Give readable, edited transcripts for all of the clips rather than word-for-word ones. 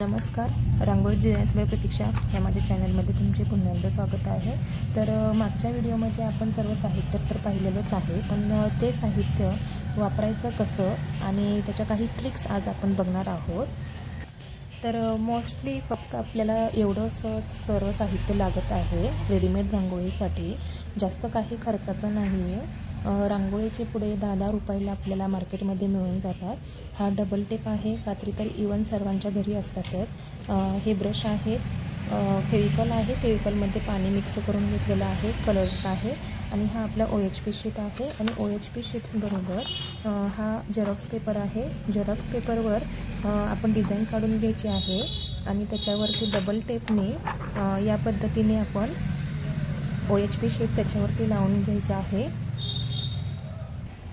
नमस्कार, रांगोळी designs bye प्रतीक्षा या माझ्या चॅनलमध्ये तुमचे पुन्हा एकदा स्वागत आहे। तर मागच्या व्हिडिओमध्ये आपण सर्व साहित्य तर पाहिलेलंच आहे, पण ते साहित्य वापरायचं कसं आणि त्याच्या काही ट्रिक्स आज आपण बघणार आहोत। तर मोस्टली फक्त आपल्याला एवढंच सर्व साहित्य लागत आहे रेडीमेड रांगोळीसाठी, जास्त काही खर्चाचं नाही आहे। रांगोळीचे पुढे 10-10 रुपयाला आपल्याला मार्केटमध्ये मिळून जातात। हा डबल टेप आहे, कात्री तर इवन सर्वांच्या घरी असतातच। हे ब्रश आहेत, फेविकॉल आहे, फेविकॉलमध्ये पाणी मिक्स करून घेतलेलं आहे, कलर्स आहे आणि हा आपला OHP शीट आहे आणि OHP शीट्स बरोबर हा जेरॉक्स पेपर आहे। जेरॉक्स पेपरवर आपण डिझाईन काढून घ्यायची आहे आणि त्याच्यावरती डबल टेपने या पद्धतीने आपण OHP शीट त्याच्यावरती लावून घ्यायचा आहे।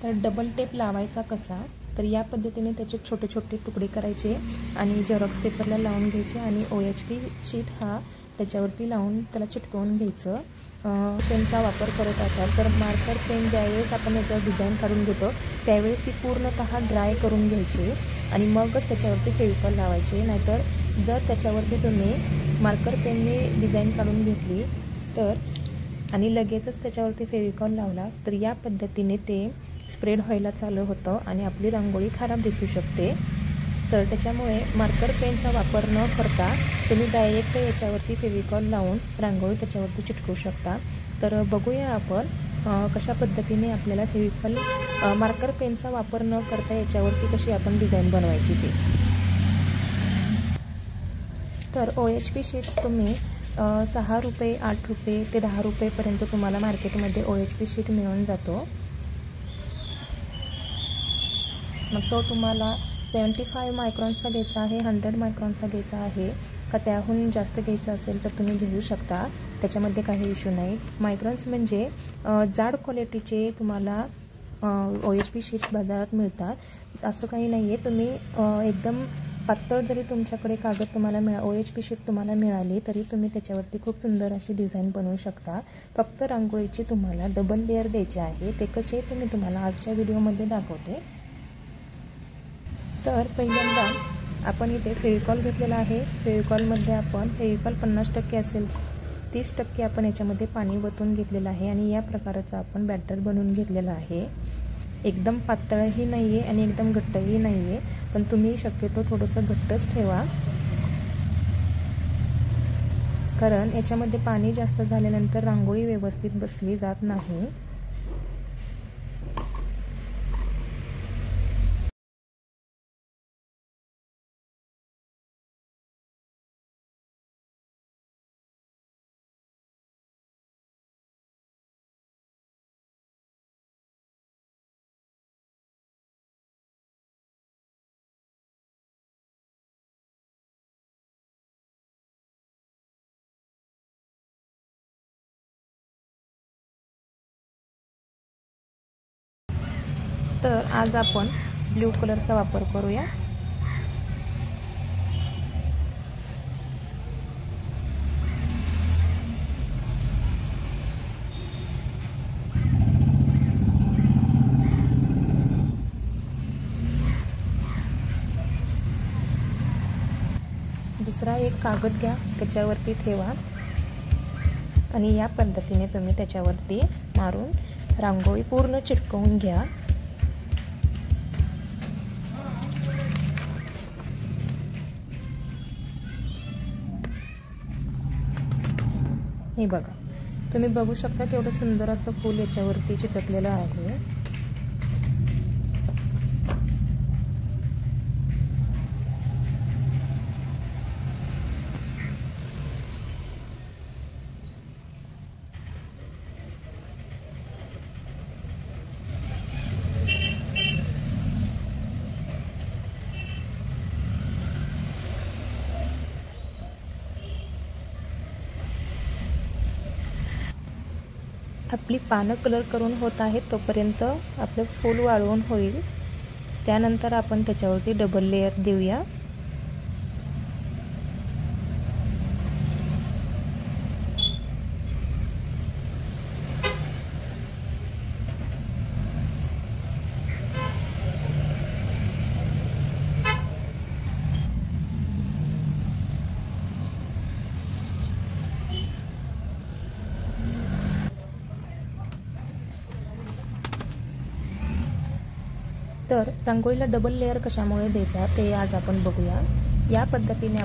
तर डबल टेप लावायचा कसा, तर या पद्धतीने त्याचे छोटे छोटे तुकडे करायचे आणि जेरॉक्स पेपरला लावून घ्यायचे आणि OHP शीट हा त्याच्यावरती लावून त्याला चिटकवून घ्यायचं। पेनचा वापर करत असाल तर मार्कर पेन ज्यावेळेस आपण याच्यावर डिझाईन काढून घेतो त्यावेळेस ती पूर्णतः ड्राय करून घ्यायची आणि मगच त्याच्यावरती फेविकॉल लावायचे। नाहीतर जर त्याच्यावरती तुम्ही मार्कर पेनने डिझाईन काढून घेतली तर आणि लगेचच त्याच्यावरती फेविकॉल लावला तर या पद्धतीने ते स्प्रेड व्हायला चालू होतं आणि आपली रांगोळी खराब दिसू शकते। तर त्याच्यामुळे मार्कर पेनचा वापर न करता तुम्ही डायरेक्ट याच्यावरती फेविकॉल लावून रांगोळी त्याच्यावरती चिटकवू शकता। तर बघूया आपण कशा पद्धतीने आपल्याला फेविकॉल मार्कर पेनचा वापर न करता याच्यावरती कशी आपण डिझाईन बनवायची ते। तर OHP शीट्स तुम्ही 6 रुपये, 8 रुपये ते 10 रुपयेपर्यंत तुम्हाला मार्केटमध्ये OHP शीट मिळून जातो। मग तो तुम्हाला 75 मायक्रॉनचा घ्यायचा आहे, 100 मायक्रॉनचा घ्यायचा आहे का त्याहून जास्त घ्यायचं असेल तर तुम्ही घेऊ शकता, त्याच्यामध्ये काही इश्यू नाही। मायक्रॉन्स म्हणजे जाड क्वालिटीचे तुम्हाला OHP शीट्स बाजारात मिळतात, असं काही नाही आहे। तुम्ही एकदम पातळ जरी तुमच्याकडे कागद तुम्हाला OHP शीट तुम्हाला मिळाली तरी तुम्ही त्याच्यावरती खूप सुंदर अशी डिझाईन बनवू शकता। फक्त रांगोळीची तुम्हाला डबल लेअर द्यायची आहे, ते कसे ते मी तुम्हाला आजच्या व्हिडिओमध्ये दाखवते। तर पहिल्यांदा आपण इथे फेविकॉल घेतलेला आहे। फेविकॉलमध्ये आपण फेविकॉल 50% असेल 30% आपण याच्यामध्ये पाणी वतून घेतलेलं आहे आणि या प्रकारचा आपण बॅटर बनवून घेतलेला आहे। एकदम पातळही नाही आहे आणि एकदम घट्टही नाही आहे, पण तुम्ही शक्यतो थोडंसं घट्टच ठेवा, कारण याच्यामध्ये पाणी जास्त झाल्यानंतर रांगोळी व्यवस्थित बसली जात नाही। तर आज आपण ब्लू कलरचा वापर करूया। दुसरा एक कागद घ्या, त्याच्यावरती ठेवा आणि या पद्धतीने तुम्ही त्याच्यावरती मारून रांगोळी पूर्ण चिटकवून घ्या। हे बघा, तुम्ही बघू शकता केवढं सुंदर असं फूल याच्यावरती चिटकलेलं आहे। आपली पानं कलर करून होत आहेत तोपर्यंत आपलं फूल वाळवून होईल, त्यानंतर आपण त्याच्यावरती डबल लेअर देऊया। तर रांगोळीला डबल लेअर कशामुळे द्यायचा ते आज आपण बघूया। या पद्धतीने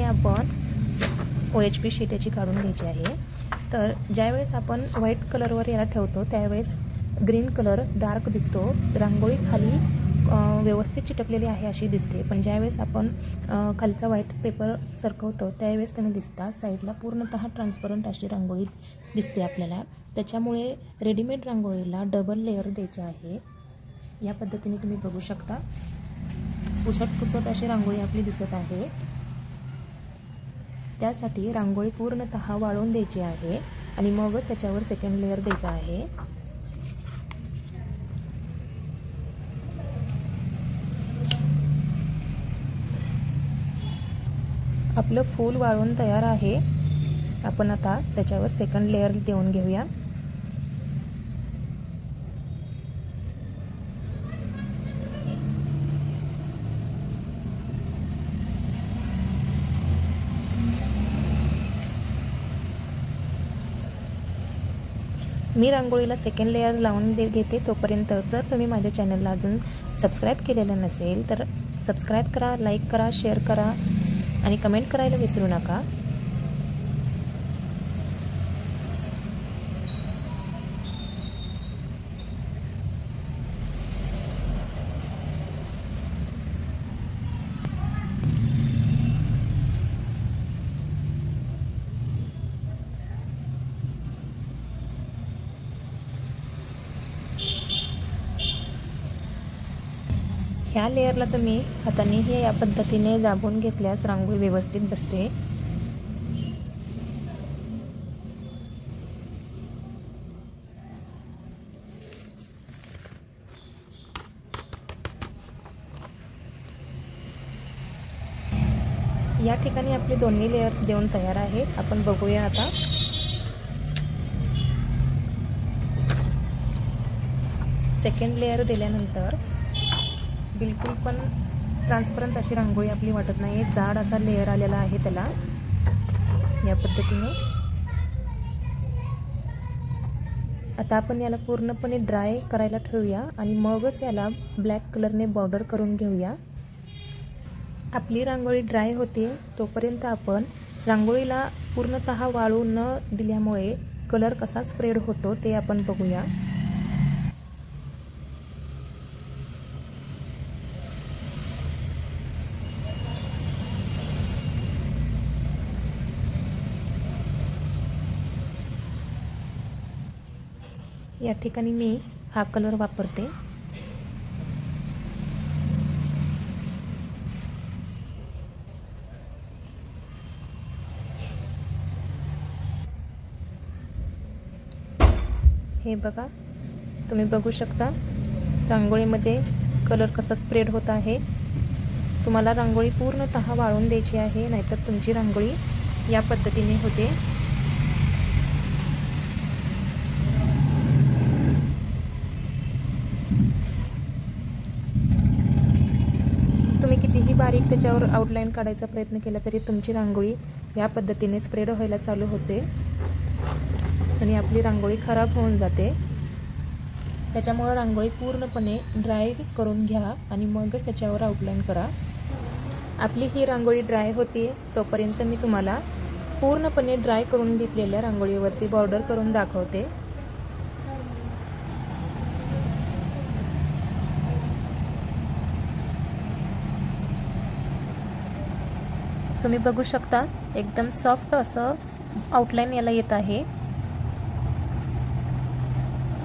आपण OHP शीट याची काढून घ्यायची आहे। तर ज्यावेळेस आपण व्हाईट कलरवर याला ठेवतो त्यावेळेस ग्रीन कलर डार्क दिसतो, रांगोळी खाली व्यवस्थित चिटकलेली आहे अशी दिसते, पण ज्यावेळेस आपण खालचा व्हाईट पेपर सरकवतो त्यावेळेस तुम्ही दिसता साईडला पूर्णतः ट्रान्सपरंट अशी रांगोळी दिसते आपल्याला। त्याच्यामुळे रेडीमेड रांगोळीला डबल लेअर द्यायचे आहे। या पद्धतीने तुम्ही बघू शकता पुसट अशी रांगोळी आपली दिसत आहे। त्यासाठी रांगोळी पूर्णतः वाळवून द्यायची आहे आणि मगच त्याच्यावर सेकंड लेअर द्यायचा आहे। आपलं फूल वाळून तयार आहे। आपण आता त्याच्यावर सेकंड लेअर देऊन घेऊया। मी रांगोळीला सेकंड लेअर लावून घेते। तोपर्यंत जर तुम्ही माझ्या चॅनलला अजून सबस्क्राइब केलेलं नसेल तर सबस्क्राइब करा, लाईक करा, शेअर करा आणि कमेंट करायला विसरू नका। ह्या लेअरला तुम्ही हाताने हे या पद्धतीने दाबून घेतल्यास रांगोळी व्यवस्थित बसते। या ठिकाणी आपले दोन्ही लेयर्स देऊन तयार आहेत। आपण बघूया आता। सेकंड लेअर दिल्यानंतर बिलकुल पण ट्रान्सपरंट अशी रांगोळी आपली वाटत नाही, जाड असा लेअर आलेला आहे त्याला। या पद्धतीने आता आपण याला पूर्णपणे ड्राय करायला ठेवूया आणि मगच याला ब्लॅक कलरने बॉर्डर करून घेऊया। आपली रांगोळी ड्राय होते तोपर्यंत आपण रांगोळीला पूर्णतः वाळू न दिल्यामुळे कलर कसा स्प्रेड होतो ते आपण बघूया। या ठिकाणी मी हा कलर वापरते। हे बघा, तुम्ही बघू शकता रांगोळीमध्ये कलर कसा स्प्रेड होत आहे। तुम्हाला रांगोळी पूर्णतः वाळून द्यायची आहे, नाहीतर तुमची रांगोळी या पद्धतीने होते। तुम्ही कितीही बारीक त्याच्यावर आउटलाईन काढायचा प्रयत्न केला तरी तुमची रांगोळी या पद्धतीने स्प्रेड व्हायला चालू होते आणि आपली रांगोळी खराब होऊन जाते। त्याच्यामुळे रांगोळी पूर्णपणे ड्राय करून घ्या आणि मगच त्याच्यावर आउटलाईन करा। आपली ही रांगोळी ड्राय होती तोपर्यंत मी तुम्हाला पूर्णपणे ड्राय करून घेतलेल्या रांगोळीवरती बॉर्डर करून दाखवते। तुम्ही बघू शकता एकदम सॉफ्ट असं आउटलाईन याला येत आहे।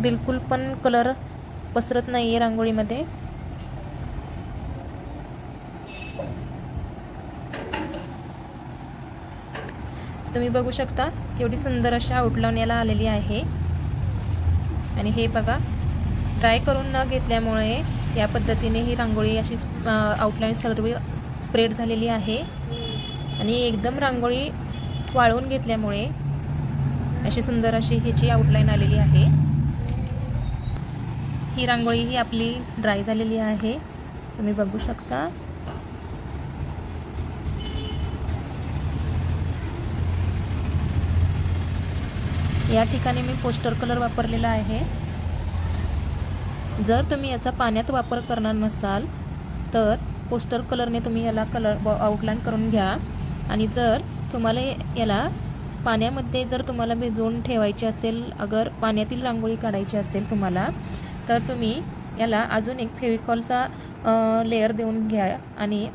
बिलकुल पण कलर पसरत नाहीये रांगोळीमध्ये। तुम्ही बघू शकता केवढी सुंदर अशी आउटलाईन याला आलेली आहे। आणि हे बघा, ड्राय करून न घेतल्यामुळे या पद्धतीने ही रांगोळी अशी आउटलाईन सर्व स्प्रेड झालेली आहे आणि एकदम रांगोळी वाळवून घेतल्यामुळे अशी सुंदर अशी ह्याची आउटलाईन आलेली आहे। ही रांगोळी ही आपली ड्राय झालेली आहे, तुम्ही बघू शकता। या ठिकाणी मी पोस्टर कलर वापरलेला आहे। जर तुम्ही याचा पाण्यात वापर करणार नसाल तर पोस्टर कलरने तुम्ही याला आउटलाईन करून घ्या। आणि जर तुम्हाला याला पाण्यामध्ये जर तुम्हाला भिजवून ठेवायची असेल, अगर पाण्यातील रांगोळी काढायची असेल तुम्हाला, तर तुम्ही याला अजून एक फेविकॉलचा लेअर देऊन घ्या आणि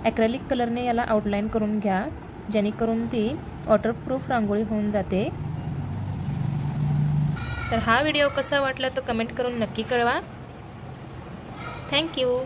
ॲक्रेलिक कलरने याला आउटलाईन करून घ्या, जेणेकरून ती वॉटरप्रूफ रांगोळी होऊन जाते। तर हा व्हिडिओ कसा वाटला तो कमेंट करून नक्की कळवा। थँक्यू।